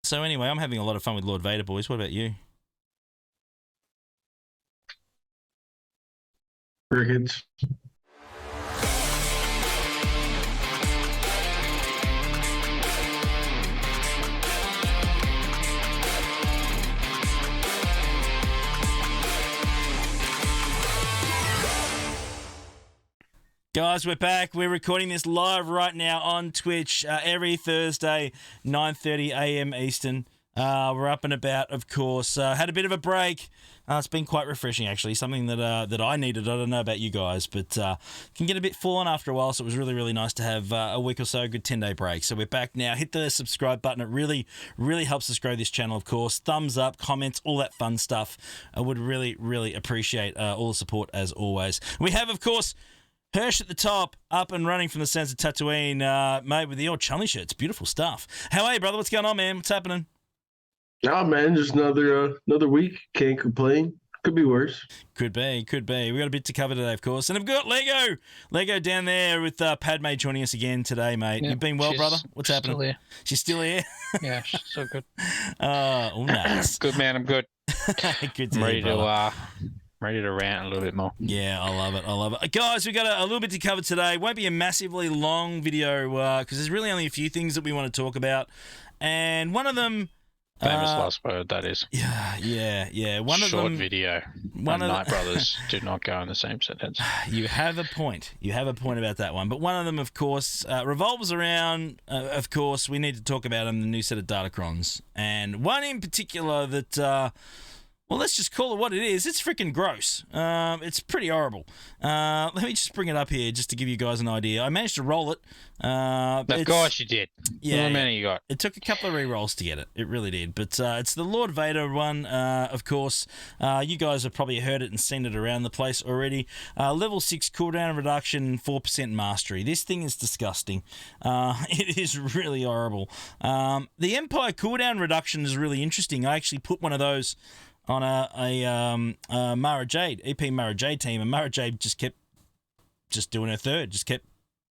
So anyway, I'm having a lot of fun with Lord Vader, boys. What about you? Crickets. Guys, we're back. We're recording this live right now on Twitch every Thursday, 9:30 a.m. Eastern. We're up and about, of course. Had a bit of a break. It's been quite refreshing, actually. Something that I needed. I don't know about you guys, but can get a bit full on after a while. So it was really, really nice to have a week or so, a good 10-day break. So we're back now. Hit the subscribe button. It really, really helps us grow this channel, of course. Thumbs up, comments, all that fun stuff. I would really, really appreciate all the support as always. We have, of course, Hirsch at the top, up and running from the sense of Tatooine, made with the old chummy shirts. Beautiful stuff. How are you, brother? What's going on, man? What's happening? Oh man, just another week. Can't complain. Could be worse. Could be. We got a bit to cover today, of course, and I've got Lego down there with Padme joining us again today, mate. Yep, You've been well, brother. What's happening? Still here. She's still here. Yeah, she's so good. Oh, nice. Good man, I'm good. Good to I'm hear, brother. ready to rant a little bit more. Yeah, I love it. Guys, we got a little bit to cover today. Won't be a massively long video because there's really only a few things that we want to talk about, and one of them. Famous last word, that is. Yeah. One of them. Short video. Night Brothers do not go in the same sentence. You have a point. About that one. But one of them, of course, revolves around, of course, we need to talk about the new set of Datacrons. And one in particular that, well, let's just call it what it is. It's freaking gross. It's pretty horrible. Let me just bring it up here just to give you guys an idea. I managed to roll it. Of course you did. Yeah. How many you got? It took a couple of re-rolls to get it. It really did. But it's the Lord Vader one, of course. You guys have probably heard it and seen it around the place already. Level 6 cooldown reduction, 4% mastery. This thing is disgusting. It is really horrible. The Empire cooldown reduction is really interesting. I actually put one of those on a Mara Jade, EP Mara Jade team, and Mara Jade just kept doing her third, just kept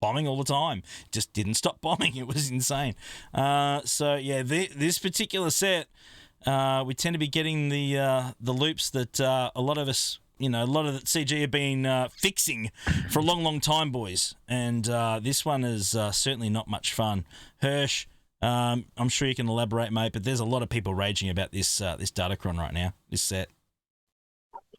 bombing all the time, just didn't stop bombing. It was insane. So yeah, this particular set, we tend to be getting the loops that a lot of us, a lot of the CG have been fixing for a long time, boys, and this one is certainly not much fun. Hirsch, I'm sure you can elaborate, mate, but there's a lot of people raging about this Datacron right now, this set.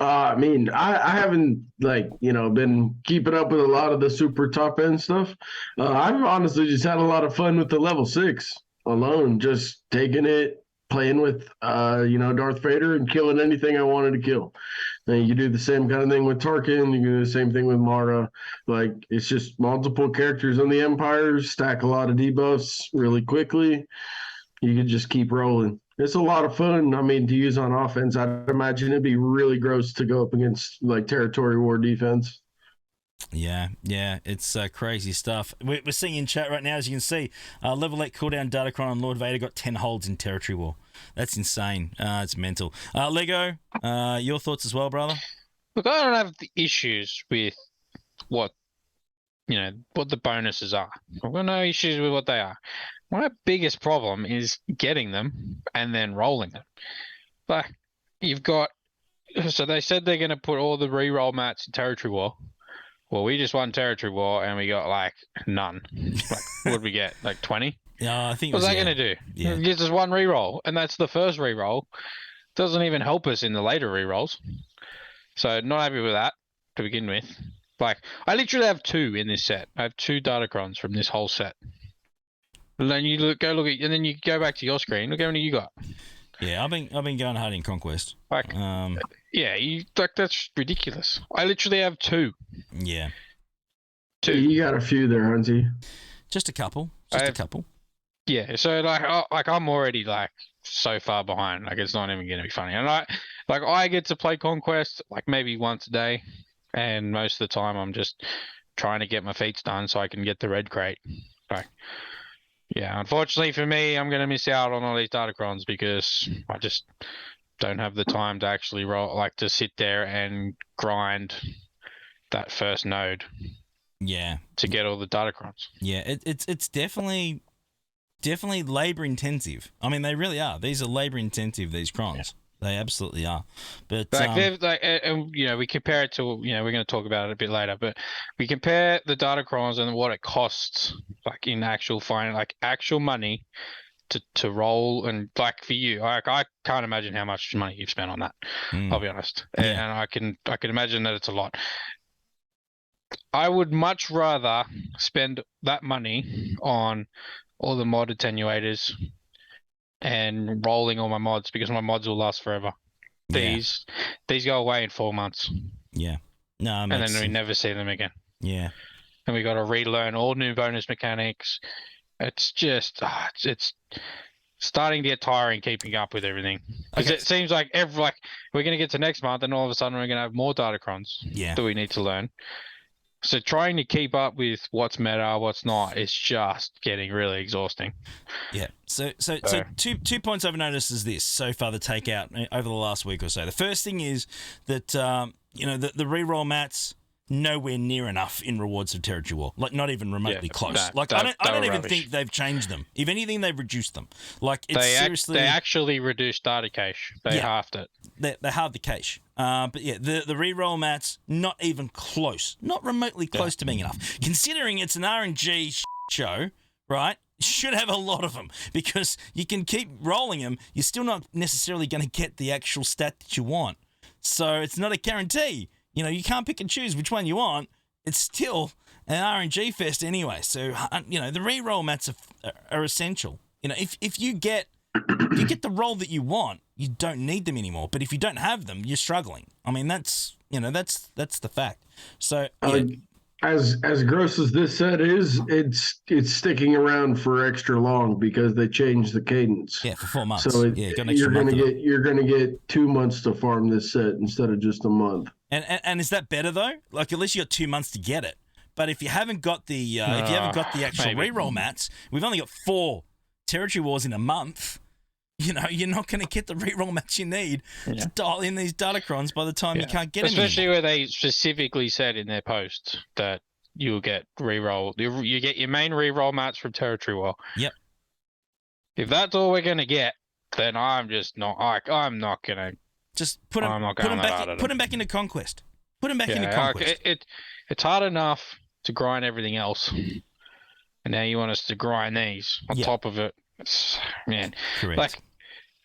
I mean, I haven't been keeping up with a lot of the super top end stuff. I've honestly just had a lot of fun with the level 6 alone, just taking it, playing with Darth Vader and killing anything I wanted to kill. And you do the same kind of thing with Tarkin. You do the same thing with Mara. Like, it's just multiple characters on the Empire, stack a lot of debuffs really quickly. You can just keep rolling. It's a lot of fun. I mean, to use on offense, I'd imagine it'd be really gross to go up against like territory war defense. Yeah, it's crazy stuff. We're seeing in chat right now, as you can see, level 8 cooldown Datacron on Lord Vader got 10 holds in territory war. That's insane. It's mental. Lego, your thoughts as well, brother? Look, I don't have the issues with what the bonuses are. I've got no issues with what they are. My biggest problem is getting them and then rolling them. Like, so they said they're going to put all the re-roll mats in territory war. Well, we just won territory war and we got like none. Like, what did we get? Like 20? Yeah, I think. What's that going to do? Yeah. It gives us one re-roll, and that's the first re-roll. Doesn't even help us in the later re-rolls. So not happy with that to begin with. Like, I literally have 2 in this set. I have 2 Datacrons from this whole set. And then you look at, and then you go back to your screen. Look how many you got. Yeah, I've been going hard in Conquest. Like, yeah, that's ridiculous. I literally have 2. Yeah. 2. You got a few there, Hunty. Just a couple. Yeah, so I'm already like so far behind. Like, it's not even going to be funny. And I get to play Conquest like maybe once a day, and most of the time I'm just trying to get my feats done so I can get the red crate. Like, yeah, unfortunately for me, I'm going to miss out on all these Datacrons because I just don't have the time to actually to sit there and grind that first node. Yeah. To get all the Datacrons. Yeah, it's definitely definitely labor intensive. I mean, they really are. These are labor intensive. These crons, they absolutely are. But and we compare it to we're going to talk about it a bit later, but we compare the Datacrons and what it costs, like in actual actual money to roll, and like for you, I can't imagine how much money you've spent on that. I'll be honest, and I can imagine that it's a lot. I would much rather spend that money on all the mod attenuators and rolling all my mods, because my mods will last forever. These go away in 4 months. Yeah. No, and then we never see them again. Yeah. And we got to relearn all new bonus mechanics. It's just it's starting to get tiring keeping up with everything. Because it seems like we're going to get to next month and all of a sudden we're going to have more Datacrons that we need to learn. So trying to keep up with what's meta, what's not, is just getting really exhausting. Yeah. So two points I've noticed is this so far, the takeout over the last week or so. The first thing is that the reroll mats nowhere near enough in Rewards of Territory War. Like, not even remotely close. I don't even think they've changed them. If anything, they've reduced them. Like, it's seriously... They actually reduced data cache. They halved it. They halved the cache. But yeah, the reroll mats, not even close. Not remotely close to being enough. Considering it's an RNG show, right? Should have a lot of them, because you can keep rolling them. You're still not necessarily going to get the actual stat that you want. So it's not a guarantee. You can't pick and choose which one you want. It's still an RNG fest anyway. So, the reroll mats are essential. If you get the roll that you want, you don't need them anymore. But if you don't have them, you're struggling. I mean, that's the fact. So, as gross as this set is, it's sticking around for extra long because they changed the cadence. Yeah, for 4 months. So you're gonna get 2 months to farm this set instead of just a month. And is that better though? Like, at least you got 2 months to get it. But if you haven't got the actual reroll mats, we've only got 4 territory wars in a month. You're not going to get the reroll mats you need to dial in these Datacrons by the time you can't get them. Especially where they specifically said in their post that you'll get reroll. You get your main reroll mats from territory war. Yep. If that's all we're going to get, then I'm just not. I'm not going to. Just put them back into Conquest. Put them back into Conquest. It's hard enough to grind everything else, and now you want us to grind these on top of it. Man, correct.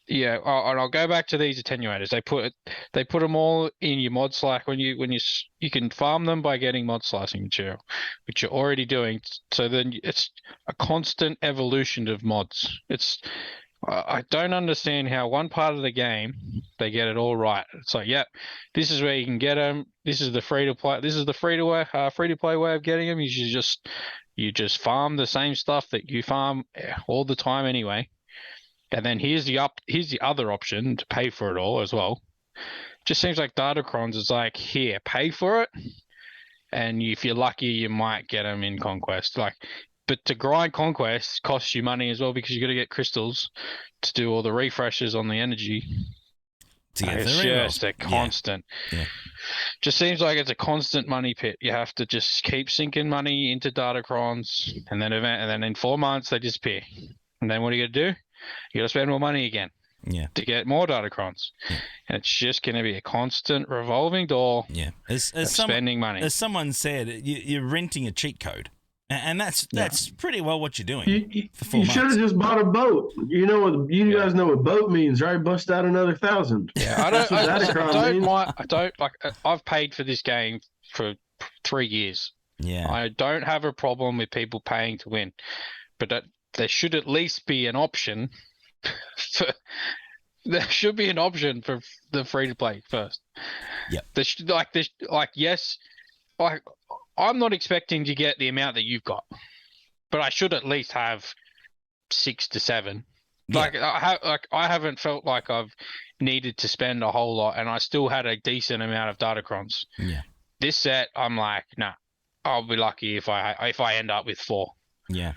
And I'll go back to these attenuators. They put them all in your mod slack when you can farm them by getting mod slicing material, which you're already doing. So then it's a constant evolution of mods. I don't understand how one part of the game they get it all right. It's like, this is where you can get them. This is the free to play. This is the free to play way of getting them. You just farm the same stuff that you farm all the time anyway. And then here's the other option to pay for it all as well. Just seems like Datacrons is like, here, pay for it, and if you're lucky, you might get them in Conquest. But to grind Conquest costs you money as well, because you got to get crystals to do all the refreshes on the energy. It's just a constant. Yeah. Just seems like it's a constant money pit. You have to just keep sinking money into Datacrons, and then in 4 months they disappear. And then what are you gonna do? You got to spend more money again. To get more Datacrons. And it's just going to be a constant revolving door. As spending money. As someone said, you're renting a cheat code. And that's pretty well what you're doing. You should have just bought a boat. You guys know what boat means, right? Bust out another 1,000. Yeah, I've paid for this game for 3 years. Yeah. I don't have a problem with people paying to win, but there should at least be an option for the free to play first. Yeah. I'm not expecting to get the amount that you've got, but I should at least have 6 to 7. Yeah. I haven't felt like I've needed to spend a whole lot, and I still had a decent amount of Datacrons. Yeah. This set, I'm like, nah, I'll be lucky if I end up with 4. Yeah.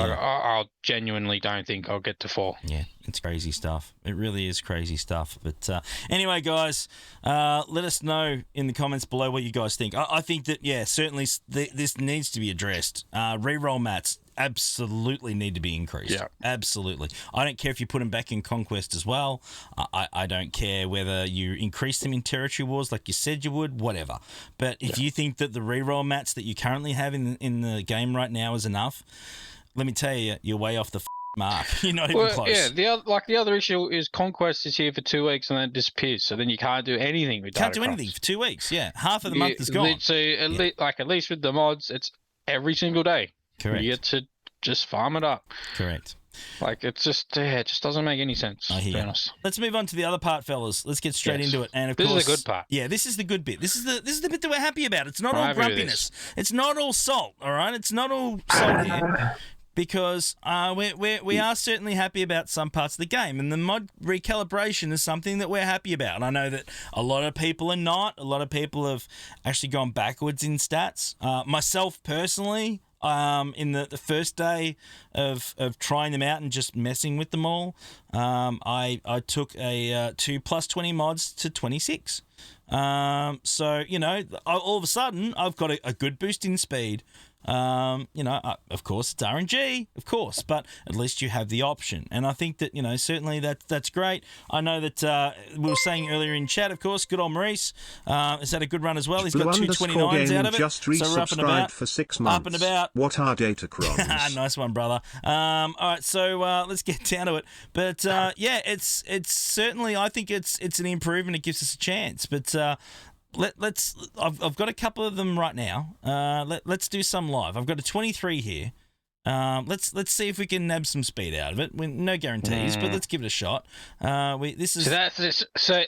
I genuinely don't think I'll get to 4. Yeah, it's crazy stuff. It really is crazy stuff. But anyway, guys, let us know in the comments below what you guys think. I think that, certainly this needs to be addressed. Reroll mats, absolutely need to be increased. Yeah. Absolutely. I don't care if you put them back in Conquest as well. I don't care whether you increase them in Territory Wars like you said you would, whatever. But if you think that the reroll mats that you currently have in the game right now is enough, let me tell you, you're way off the mark. You're not even close. Yeah, the other issue is Conquest is here for 2 weeks and then it disappears. So then you can't do anything with Can't do Datacrons. anything for 2 weeks. Yeah, half of the month is gone. So at least with the mods, it's every single day. Correct. You get to just farm it up. Correct. Like it just doesn't make any sense. I hear. To be honest. Let's move on to the other part, fellas. Let's get straight into it. And of This course, is the good part. Yeah, this is the good bit. This is the bit that we're happy about. It's not I'm all happy with grumpiness. It's not all salt. All right, it's not all salt here. Because we are certainly happy about some parts of the game, and the mod recalibration is something that we're happy about. And I know that a lot of people are not. A lot of people have actually gone backwards in stats. Myself personally, in the first day of trying them out and just messing with them all, I took a 2 plus 20 mods to 26. So all of a sudden I've got a good boost in speed. Of course it's RNG, of course, but at least you have the option. And I think that, certainly that's great. I know that we were saying earlier in chat, of course, good old Maurice has had a good run as well. He's got 229s out of it. Just so we're up and about. For 6 months. Up and about. What are Datacrons? Nice one, brother. All right, so let's get down to it. But it's certainly, I think it's an improvement. It gives us a chance. But I've got a couple of them right now. Let's do some live. I've got a 23 here. Let's see if we can nab some speed out of it. No guarantees, but let's give it a shot. This is the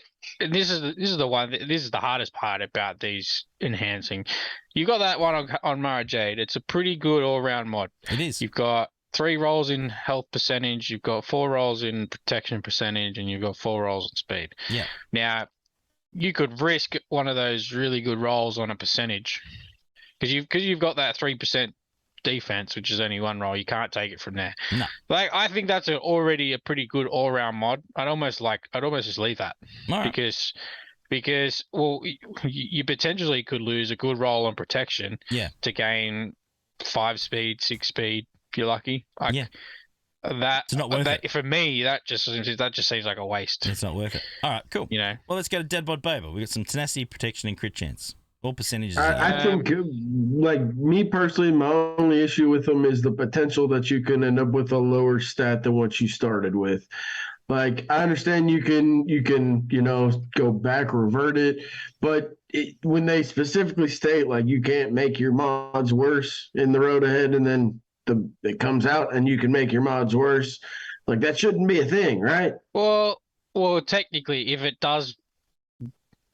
one. This is the hardest part about these enhancing. You got that one on Mara Jade. It's a pretty good all-round mod. It is. You've got 3 rolls in health percentage. You've got 4 rolls in protection percentage, and you've got 4 rolls in speed. Yeah. Now, you could risk one of those really good rolls on a percentage because you've got that 3% defense, which is only 1 roll. You can't take it from there. No. Like I think that's already a pretty good all round mod. I'd almost just leave that. All right. because you potentially could lose a good roll on protection. Yeah. To gain 5 speed, 6 speed if you're lucky. Yeah. It's not worth it. For me, that just seems like a waste. It's not worth it. All right, cool. Well, let's go to Deadbot Baber. We got some tenacity, protection, and crit chance. All percentages. I think, like me personally, my only issue with them is the potential that you can end up with a lower stat than what you started with. Like I understand you can go back, revert it, but when they specifically state like you can't make your mods worse in the road ahead, and then it comes out and you can make your mods worse, like that shouldn't be a thing, right? Well, technically,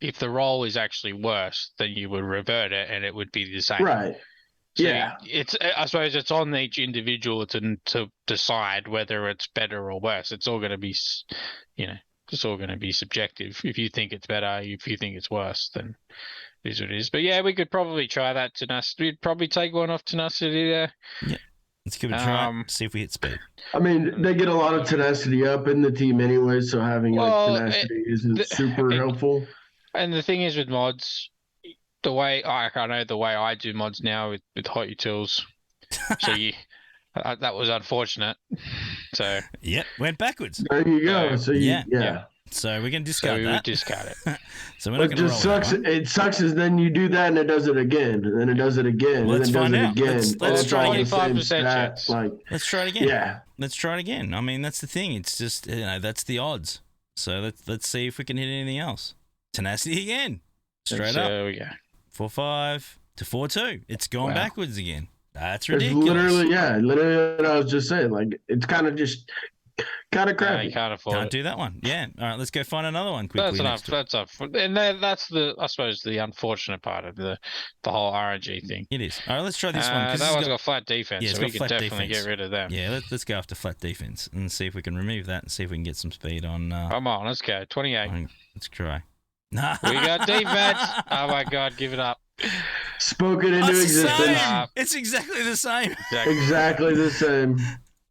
if the roll is actually worse, then you would revert it and it would be the same. Right. So yeah. I suppose it's on each individual to decide whether it's better or worse. It's all going to be, it's all going to be subjective. If you think it's better, if you think it's worse, then it is what it is. But yeah, we could probably try that tenacity. We'd probably take one off tenacity there. Yeah. Let's give it a try. See if we hit speed. I mean, they get a lot of tenacity up in the team anyway, so having tenacity isn't super helpful. And the thing is with mods, the way I do mods now with hot utils, so that was unfortunate. So went backwards. There you go. So yeah. So we're gonna discard that. We discard it. So we're not gonna roll sucks. It sucks is then you do that and it does it again, and then it does it again, well, and then it does it again. Let's try again. 25% chance. Let's try it again. Yeah. Let's try it again. I mean, that's the thing. It's just that's the odds. So let's see if we can hit anything else. Tenacity again. Straight up. There we go. 4-5 to 4-2. It's gone backwards again. That's ridiculous. It's literally what I was just saying. Like it's kind of crappy. You can't afford Can't do that one. Yeah. All right, let's go find another one quickly. That's I suppose the unfortunate part of the whole RNG thing. It is. All right, let's try this one. That one's got flat defense, yeah, so we can definitely get rid of them. Yeah, let's go after flat defense and see if we can remove that and see if we can get some speed on. Come on, let's go. 28. Let's try. We got defense. Oh my God, give it up. Spoken into existence. It's exactly the same. Exactly the same.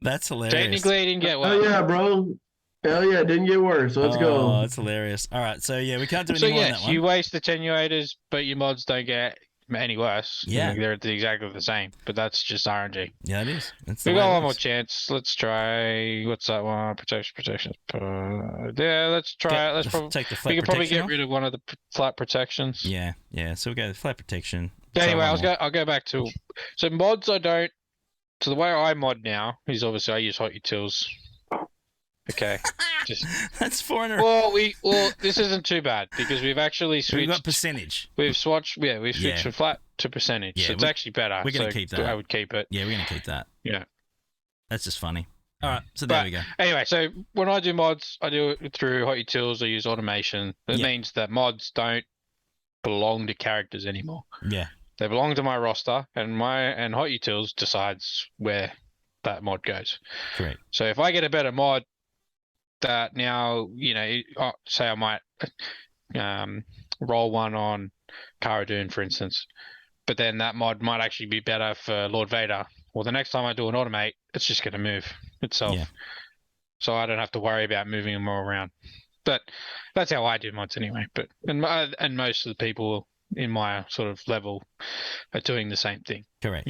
That's hilarious. Technically, it didn't get worse. Oh yeah, bro. Hell yeah, it didn't get worse. Let's go. Oh, that's hilarious. All right, so yeah, we can't do any more on that one. You waste attenuators, but your mods don't get any worse. Yeah. They're exactly the same, but that's just RNG. Yeah, it is. That's the We way got it one more works. chance. Let's try. What's that one? Protection. Yeah, let's try it. Let's probably Take the flat we could probably protection get off. rid of one of the flat protections. Yeah. So we go the flat protection. Anyway, Try one more. I'll go back to so mods. I don't. So the way I mod now is obviously I use hot utils. Okay. Just That's 400. well, this isn't too bad because we've actually switched. We've got percentage. We've switched from flat to percentage. Yeah, so it's actually better. we're gonna so keep that. I would keep it. Yeah, we're gonna keep that. Yeah. That's just funny. All right, so there we go. Anyway, so when I do mods, I do it through hot utils. I use automation. That means that mods don't belong to characters anymore. Yeah. They belong to my roster, and hot utils decides where that mod goes. Correct. So if I get a better mod that now, say I might roll one on Cara Dune, for instance, but then that mod might actually be better for Lord Vader. Well, the next time I do an automate, it's just going to move itself. Yeah. So I don't have to worry about moving them all around. But that's how I do mods anyway. But and most of the people in my sort of level are doing the same thing. Correct.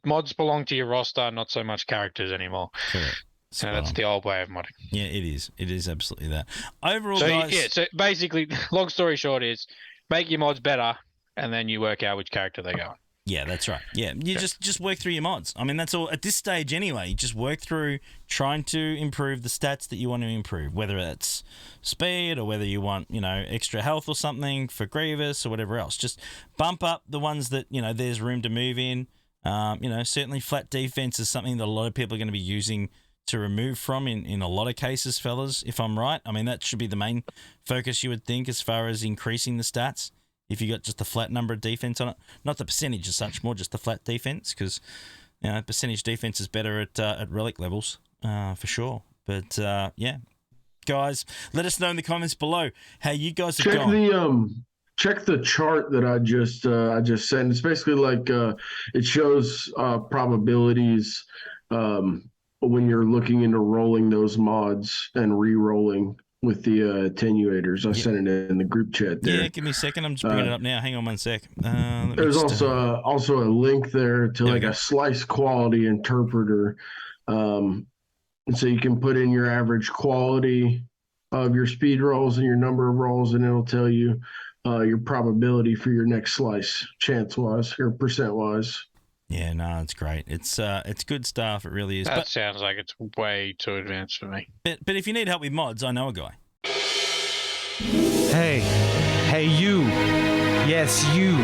Mods belong to your roster, not so much characters anymore. Correct. So that's the old way of modding. Yeah, it is. It is absolutely that. Overall, So guys. so basically, long story short is make your mods better, and then you work out which character they go on. Yeah, that's right. Yeah, you just work through your mods. I mean, that's all at this stage anyway. You just work through trying to improve the stats that you want to improve, whether it's speed or whether you want, extra health or something for Grievous or whatever else. Just bump up the ones that, there's room to move in. Certainly flat defense is something that a lot of people are going to be using to remove from in a lot of cases, fellas, if I'm right. I mean, that should be the main focus, you would think, as far as increasing the stats. If you got just a flat number of defense on it, not the percentage as such, more just the flat defense, because percentage defense is better at relic levels for sure. But guys, let us know in the comments below how you guys have gone. Check the chart that I just sent. It's basically like it shows probabilities when you're looking into rolling those mods and re-rolling with the attenuators. I sent it in the group chat there. Yeah, give me a second. I'm just bringing it up now. Hang on one sec. There's also a link there to like a slice quality interpreter. And so you can put in your average quality of your speed rolls and your number of rolls, and it'll tell you your probability for your next slice, chance-wise or percent-wise. Yeah, no, it's great. It's good stuff. It really is. That sounds like it's way too advanced for me. But if you need help with mods, I know a guy. Hey, you. Yes, you.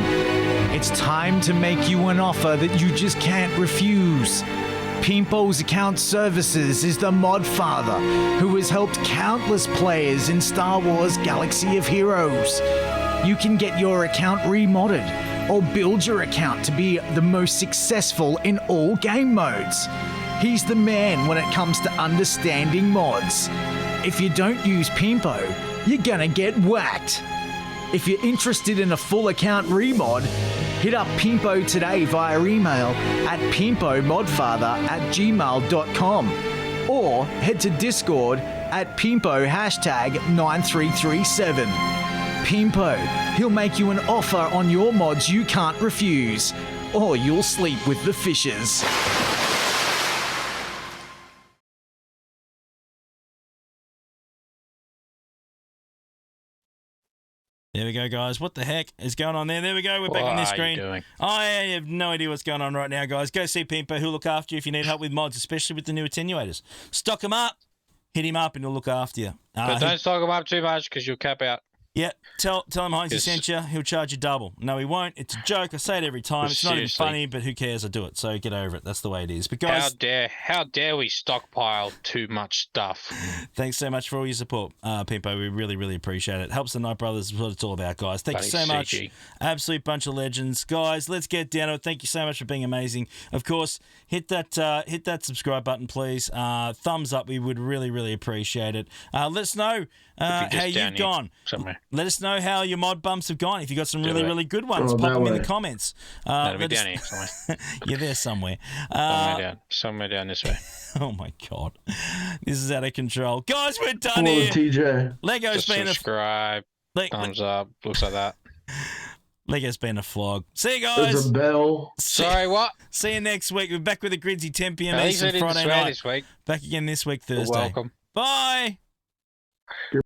It's time to make you an offer that you just can't refuse. Pimpo's Account Services is the mod father who has helped countless players in Star Wars Galaxy of Heroes. You can get your account remodded or build your account to be the most successful in all game modes. He's the man when it comes to understanding mods. If you don't use Pimpo, you're gonna get whacked. If you're interested in a full account remod, hit up Pimpo today via email at pimpomodfather@gmail.com or head to Discord at Pimpo #9337. Pimpo, he'll make you an offer on your mods you can't refuse, or you'll sleep with the fishes. There we go, guys. What the heck is going on there? There we go. We're back on this screen. What are you doing? I have no idea what's going on right now, guys. Go see Pimpo. He'll look after you if you need help with mods, especially with the new attenuators. Stock him up. Hit him up and he'll look after you. But don't stock them up too much because you'll cap out. Yeah, tell him Heinz Yes. sent you. He'll charge you double. No, he won't. It's a joke. I say it every time. It's not even Seriously. funny, but who cares? I do it. So get over it. That's the way it is. But guys, How dare we stockpile too much stuff? thanks so much for all your support, Pimpo. We really, really appreciate it. Helps the Night Brothers. Is what it's all about, guys. Thank you so Bloody much. CG. Absolute bunch of legends, guys. Let's get down to it. Thank you so much for being amazing. Of course, hit that subscribe button, please. Thumbs up. We would really, really appreciate it. Let us know how Just down you've here gone. somewhere. Let us know how your mod bumps have gone. If you got some really, it. really good ones, Oh, pop that them in the way. comments. That'll be let us- down here somewhere. You're there somewhere. Somewhere down this way. Oh my god, this is out of control, guys. We're done Come on, here. TJ. Lego's Just been subscribe, thumbs up. Looks like that. Lego's been a flog. See you There's guys. a bell. Sorry, what? See you next week. We're back with a Gridsy 10 p.m. At least I Eastern didn't Friday swear night. this week. Back again this week You're Thursday. welcome. Bye.